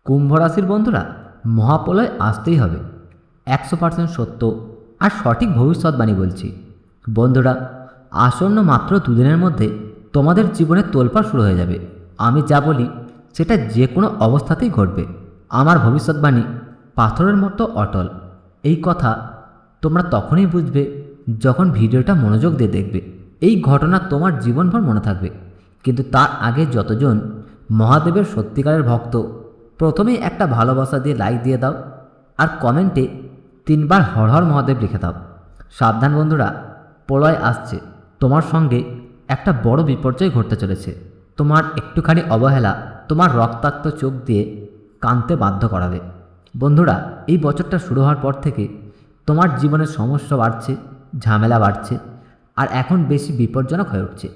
কুম্ভ রাশির বন্ধুরা, মহাপ্রলয় আসতেই হবে। 100% সত্য আর সঠিক ভবিষ্যৎবাণী বলছি। বন্ধুরা, আসন্ন মাত্র দুদিনের মধ্যে তোমাদের জীবনে তোলপাড় শুরু হয়ে যাবে। আমি যা বলি সেটা যে কোনো অবস্থাতেই ঘটবে। আমার ভবিষ্যৎবাণী পাথরের মতো অটল। এই কথা তোমরা তখনই বুঝবে যখন ভিডিওটা মনোযোগ দিয়ে দেখবে। এই ঘটনা তোমার জীবনভর মনে থাকবে। কিন্তু তার আগে যতজন মহাদেবের সত্যিকারের ভক্ত, প্রথমেই একটা ভালোবাসা দিয়ে লাইক দিয়ে দাও আর কমেন্টে 3বার হর হর মহাদেব লিখে দাও। সাবধান বন্ধুরা, প্রলয় আসছে। তোমার সঙ্গে একটা বড় বিপর্যয় ঘটতে চলেছে। তোমার একটুখানি অবহেলা তোমার রক্তাক্ত চোখ দিয়ে কাঁদতে বাধ্য করাবে। বন্ধুরা, এই বছরটা শুরু হওয়ার পর থেকে তোমার জীবনের সমস্যা বাড়ছে, ঝামেলা বাড়ছে, আর এখন বেশি বিপজ্জনক হয়ে উঠছে।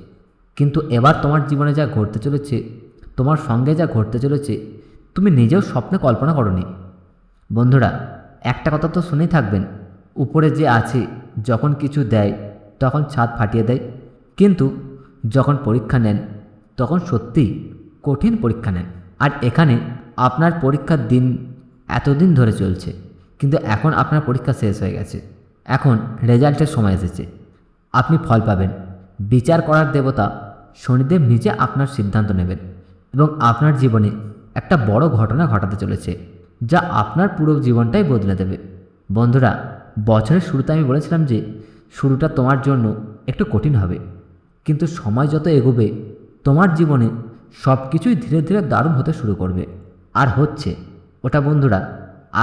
কিন্তু এবার তোমার জীবনে যা ঘটতে চলেছে, তোমার সঙ্গে যা ঘটতে চলেছে, তুমি নিজেও স্বপ্নে কল্পনা করোনি। বন্ধুরা, একটা কথা তো শুনেই থাকবেন, উপরে যে আছে যখন কিছু দেয় তখন ছাদ ফাটিয়ে দেয়, কিন্তু যখন পরীক্ষা নেন তখন সত্যিই কঠিন পরীক্ষা নেন। আর এখানে আপনার পরীক্ষার দিন এতদিন ধরে চলছে, কিন্তু এখন আপনার পরীক্ষা শেষ হয়ে গেছে। এখন রেজাল্টের সময় এসেছে। আপনি ফল পাবেন। বিচার করার দেবতা শনিদেব নিজে আপনার সিদ্ধান্ত নেবেন এবং আপনার জীবনে একটা বড় ঘটনা ঘটাতে চলেছে, যা আপনার পুরো জীবনটাই বদলে দেবে। বন্ধুরা, বছরের শুরুতে আমি বলেছিলাম যে শুরুটা তোমার জন্য একটু কঠিন হবে, কিন্তু সময় যত এগোবে তোমার জীবনে সব কিছুই ধীরে ধীরে দারুণ হতে শুরু করবে। আর হচ্ছে ওটা বন্ধুরা,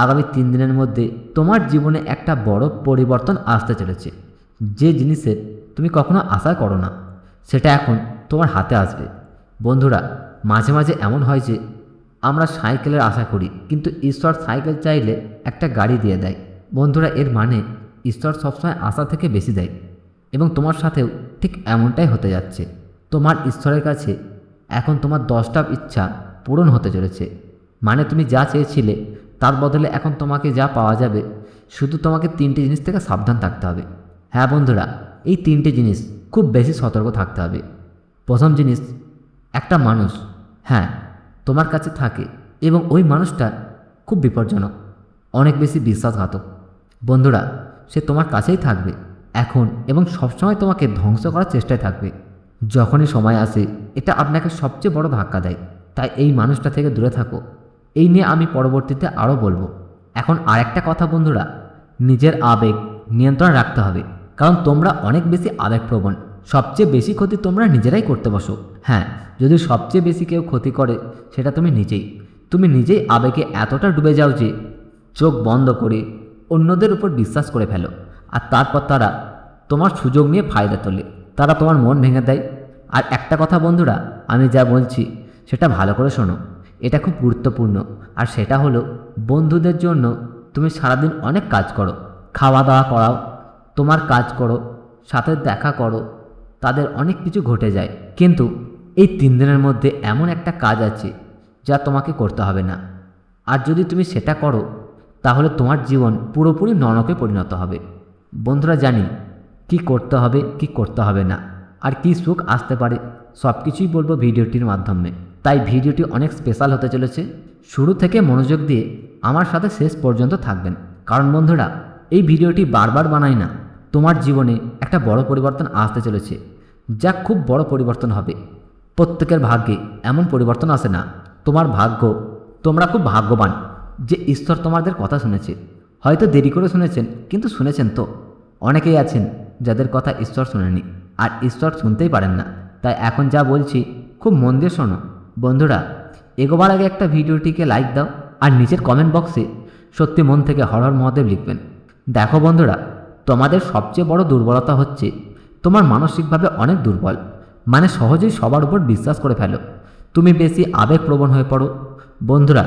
আগামী 3 দিনের মধ্যে তোমার জীবনে একটা বড় পরিবর্তন আসতে চলেছে। যে জিনিসের তুমি কখনো আশা করো না, সেটা এখন তোমার হাতে আসবে। বন্ধুরা, মাঝে মাঝে এমন হয় যে আমরা সাইকেলের আশা করি, কিন্তু ঈশ্বর সাইকেল চাইলে একটা গাড়ি দিয়ে দেয়। বন্ধুরা, এর মানে ঈশ্বর সবসময় আশা থেকে বেশি দেয়, এবং তোমার সাথেও ঠিক এমনটাই হতে যাচ্ছে। তোমার ঈশ্বরের কাছে এখন তোমার 10টা ইচ্ছা পূরণ হতে চলেছে। মানে তুমি যা চেয়েছিলে তার বদলে এখন তোমাকে যা পাওয়া যাবে, শুধু তোমাকে 3টে জিনিস থেকে সাবধান থাকতে হবে। হ্যাঁ বন্ধুরা, এই 3টে জিনিস খুব বেশি সতর্ক থাকতে হবে। প্রথম জিনিস, একটা মানুষ, হ্যাঁ, তোমার কাছে থাকে এবং ওই মানুষটা খুব বিপজ্জনক, অনেক বেশি বিশ্বাসঘাতক। বন্ধুরা, সে তোমার কাছেই থাকবে এখন এবং সবসময় তোমাকে ধ্বংস করার চেষ্টায় থাকবে। যখনই সময় আসে এটা আপনাকে সবচেয়ে বড় ধাক্কা দেয়। তাই এই মানুষটা থেকে দূরে থাকো। এই নিয়ে আমি পরবর্তীতে আরও বলবো। এখন আরেকটা কথা বন্ধুরা, নিজের আবেগ নিয়ন্ত্রণ রাখতে হবে, কারণ তোমরা অনেক বেশি আবেগপ্রবণ। সবচেয়ে বেশি ক্ষতি তোমরা নিজেরাই করতে বসো। হ্যাঁ, যদি সবচেয়ে বেশি কেউ ক্ষতি করে সেটা তুমি নিজেই। তুমি নিজেই আবেগে এতটা ডুবে যাও যে চোখ বন্ধ করে অন্যদের উপর বিশ্বাস করে ফেলো, আর তারপর তারা তোমার সুযোগ নিয়ে ফায়দা তোলে। তারা তোমার মন ভেঙে দেয়। আর একটা কথা বন্ধুরা, আমি যা বলছি সেটা ভালো করে শোনো, এটা খুব গুরুত্বপূর্ণ। আর সেটা হলো, বন্ধুদের জন্য তুমি সারাদিন অনেক কাজ করো, খাওয়া দাওয়া করাও, তোমার কাজ করো, সাথে দেখা করো, তাদের অনেক কিছু ঘটে যায়, কিন্তু এই 3 দিনের মধ্যে এমন একটা কাজ আছে যা তোমাকে করতে হবে না। আর যদি তুমি সেটা করো তাহলে তোমার জীবন পুরোপুরি নরকে পরিণত হবে। বন্ধুরা, জানি কি করতে হবে কি করতে হবে না, আর কি সুখ আসতে পারে, সব কিছুই বলবো ভিডিওটির মাধ্যমে। তাই ভিডিওটি অনেক স্পেশাল হতে চলেছে। শুরু থেকে মনোযোগ দিয়ে আমার সাথে শেষ পর্যন্ত থাকবেন, কারণ বন্ধুরা, এই ভিডিওটি বারবার বানাই না। তোমার জীবনে একটা বড় পরিবর্তন আসতে চলেছে, যা খুব বড় পরিবর্তন হবে। প্রত্যেকের ভাগ্যে এমন পরিবর্তন আসে না। তোমার ভাগ্য, তোমরা খুব ভাগ্যবান যে ঈশ্বর তোমাদের কথা শুনেছে। হয়তো দেরি করে শুনেছেন, কিন্তু শুনেছেন তো। অনেকেই আছেন যাদের কথা ঈশ্বর শুনেনি, আর ঈশ্বর শুনতেই পারেন না। তাই এখন যা বলছি খুব মন দিয়ে শোনো। বন্ধুরা, এগোবার আগে একটা ভিডিওটিকে লাইক দাও, আর নিচের কমেন্ট বক্সে সত্যি মন থেকে হর হর মহাদেব লিখবেন। দেখো বন্ধুরা, তোমাদের সবচেয়ে বড় দুর্বলতা হচ্ছে তোমার মানসিকভাবে অনেক দুর্বল। মানে সহজেই সবার উপর বিশ্বাস করে ফেলো। তুমি বেশি আবেগপ্রবণ হয়ে পড়ো। বন্ধুরা,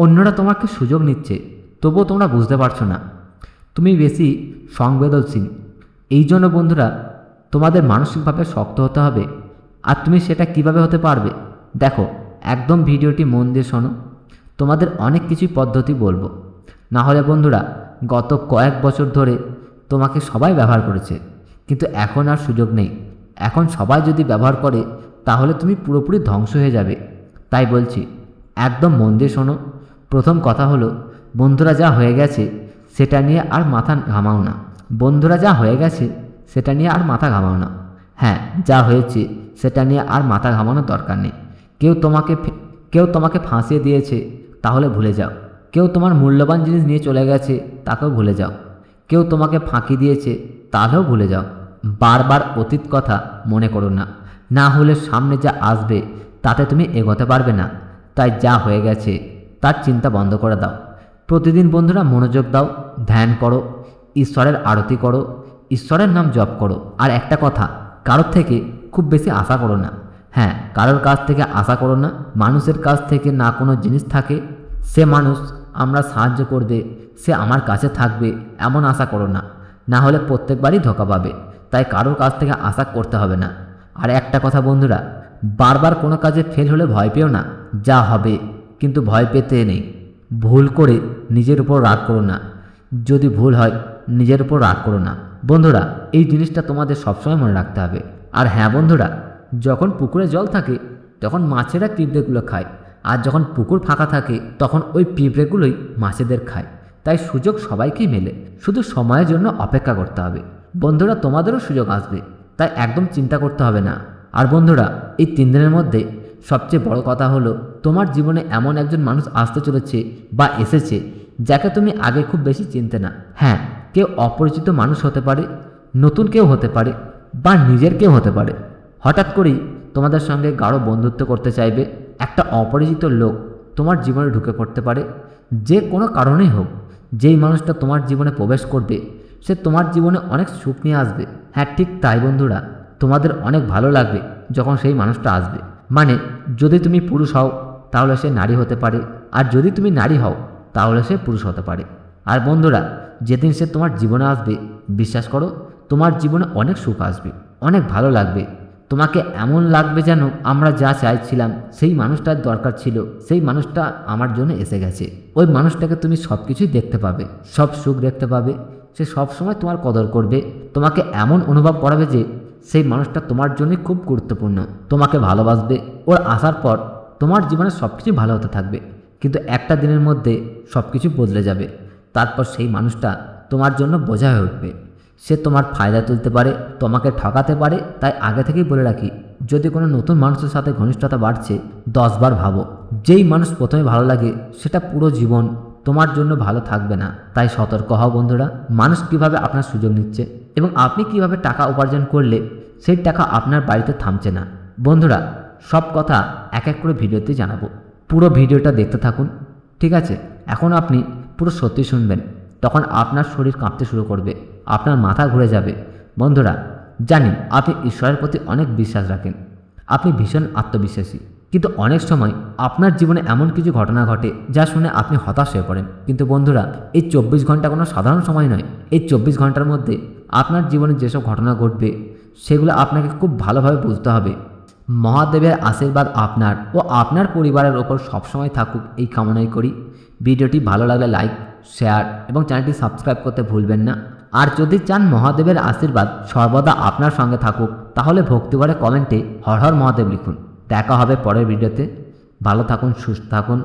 অন্যরা তোমাকে সুযোগ নিচ্ছে, তবুও তোমরা বুঝতে পারছো না। তুমি বেশি সংবেদনশীল। এই জন্য বন্ধুরা, তোমাদের মানসিকভাবে শক্ত হতে হবে। আর তুমি সেটা কিভাবে হতে পারবে? দেখো, একদম ভিডিওটি মন দিয়ে শোনো। তোমাদের অনেক কিছুই পদ্ধতি বলবো। না হলে বন্ধুরা, গত কয়েক বছর ধরে তোমাকে সবাই ব্যবহার করেছে, কিন্তু এখন আর সুযোগ নেই। এখন সবাই যদি ব্যবহার করে তাহলে তুমি পুরোপুরি ধ্বংস হয়ে যাবে। তাই বলছি, একদম মন দিয়ে শোনো। প্রথম কথা হলো, বন্ধুরা যা হয়ে গেছে সেটা নিয়ে আর মাথা ঘামাও না। বন্ধুরা যা হয়ে গেছে সেটা নিয়ে আর মাথা ঘামাও না। হ্যাঁ, যা হয়েছে সেটা নিয়ে আর মাথা ঘামানোর দরকার নেই। কেউ তোমাকে ফাঁসিয়ে দিয়েছে, তাহলে ভুলে যাও। কেউ তোমার মূল্যবান জিনিস নিয়ে চলে গেছে, তাকেও ভুলে যাও। কেউ তোমাকে ফাঁকি দিয়েছে, তাহলেও ভুলে যাও। বারবার অতীত কথা মনে করো না, না হলে সামনে যা আসবে তাতে তুমি এগোতে পারবে না। তাই যা হয়ে গেছে তার চিন্তা বন্ধ করে দাও। প্রতিদিন বন্ধুরা মনোযোগ দাও, ধ্যান করো, ঈশ্বরের আরতি করো, ঈশ্বরের নাম জপ করো। আর একটা কথা, কারোর থেকে খুব বেশি আশা করো না। হ্যাঁ, কারোর কাছ থেকে আশা করো না। মানুষের কাছ থেকে না কোনো জিনিস থাকে, সে মানুষ আমরা সাহায্য করবে, সে আমার কাছে থাকবে, এমন আশা করো না। না হলে প্রত্যেকবারই ধোঁকা পাবে। তাই কারোর কাছ থেকে আশা করতে হবে না। আর একটা কথা বন্ধুরা, বারবার কোনো কাজে ফেল হলে ভয় পেও না। যা হবে, কিন্তু ভয় পেতে নেই। ভুল করে নিজের উপর রাগ করো না। যদি ভুল হয়, নিজের উপর রাগ করো না। বন্ধুরা, এই জিনিসটা তোমাদের সবসময় মনে রাখতে হবে। আর হ্যাঁ বন্ধুরা, যখন পুকুরে জল থাকে তখন মাছেরা পিঁপড়েগুলো খায়, আর যখন পুকুর ফাঁকা থাকে তখন ওই পিঁপড়েগুলোই মাছেদের খায়। তাই সুযোগ সবাইকেই মেলে, শুধু সময়ের জন্য অপেক্ষা করতে হবে। বন্ধুরা, তোমাদেরও সুযোগ আসবে, তাই একদম চিন্তা করতে হবে না। আর বন্ধুরা, এই 3 দিনের মধ্যে সবচেয়ে বড় কথা হলো, তোমার জীবনে এমন একজন মানুষ আসতে চলেছে বা এসেছে যাকে তুমি আগে খুব বেশি চিনতে না। হ্যাঁ, কেউ অপরিচিত মানুষ হতে পারে, নতুন কেউ হতে পারে, বা নিজের কেউ হতে পারে। হঠাৎ করেই তোমাদের সঙ্গে গাঢ় বন্ধুত্ব করতে চাইবে। একটা অপরিচিত লোক তোমার জীবনে ঢুকে পড়তে পারে, যে কোনো কারণেই হোক। যেই মানুষটা তোমার জীবনে প্রবেশ করবে সে তোমার জীবনে অনেক সুখ নিয়ে আসবে। হ্যাঁ, ঠিক তাই বন্ধুরা, তোমাদের অনেক ভালো লাগবে যখন সেই মানুষটা আসবে। মানে, যদি তুমি পুরুষ হও তাহলে সে নারী হতে পারে, আর যদি তুমি নারী হও তাহলে সে পুরুষ হতে পারে। আর বন্ধুরা, যেদিন সে তোমার জীবনে আসবে, বিশ্বাস করো, তোমার জীবনে অনেক সুখ আসবে, অনেক ভালো লাগবে। তোমাকে এমন লাগবে যেন আমরা যা চাইছিলাম সেই মানুষটার দরকার ছিল, সেই মানুষটা আমার জন্য এসে গেছে। ওই মানুষটাকে তুমি সব কিছুই দেখতে পাবে, সব সুখ দেখতে পাবে। সে সব সময় তোমার কদর করবে, তোমাকে এমন অনুভব করাবে যে সেই মানুষটা তোমার জন্য খুব গুরুত্বপূর্ণ, তোমাকে ভালোবাসবে। ওর আসার পর তোমার জীবনে সব কিছু ভালো হতে থাকবে, কিন্তু একটা দিনের মধ্যে সব কিছু বদলে যাবে। তারপর সেই মানুষটা তোমার জন্য বোঝা হয়ে উঠবে। সে তোমার ফায়দা তুলতে পারে, তোমাকে ঠকাতে পারে। তাই আগে থেকেই বলে রাখি, যদি কোনো নতুন মানুষের সাথে ঘনিষ্ঠতা বাড়ছে, 10 বার ভাবো। যেই মানুষ প্রথমে ভালো লাগে সেটা পুরো জীবন তোমার জন্য ভালো থাকবে না। তাই সতর্ক হও বন্ধুরা, মানুষ কিভাবে আপনার সুযোগ নিচ্ছে এবং আপনি কিভাবে টাকা উপার্জন করলে সেই টাকা আপনার বাড়িতে থামছে না। বন্ধুরা, সব কথা এক এক করে ভিডিওতে জানাবো, পুরো ভিডিওটা দেখতে থাকুন। ঠিক আছে? এখন আপনি পুরো সত্যি শুনবেন, তখন আপনার শরীর কাঁপতে শুরু করবে, আপনার মাথা ঘুরে যাবে। বন্ধুরা, জানি আপনি ঈশ্বরের প্রতি অনেক বিশ্বাস রাখেন, আপনি ভীষণ আত্মবিশ্বাসী, কিন্তু অনেক সময় আপনার জীবনে এমন কিছু ঘটনা ঘটে যা শুনে আপনি হতাশ হয়ে পড়েন। কিন্তু বন্ধুরা, এই 24 ঘন্টা কোনো সাধারণ সময় নয়। এই 24 ঘন্টার মধ্যে আপনার জীবনে যেসব ঘটনা ঘটবে সেগুলো আপনাকে খুব ভালোভাবে বুঝতে হবে। মহাদেবের আশীর্বাদ আপনার ও আপনার পরিবারের ওপর সবসময় থাকুক, এই কামনাই করি। ভিডিওটি ভালো লাগলে লাইক, শেয়ার এবং চ্যানেলটি সাবস্ক্রাইব করতে ভুলবেন না। আর যদি চান মহাদেবের আশীর্বাদ সর্বদা আপনার সঙ্গে থাকুক, তাহলে ভক্তিভরে কমেন্টে হর হর মহাদেব লিখুন। দেখা হবে পরের ভিডিওতে। ভালো থাকুন, সুস্থ থাকুন।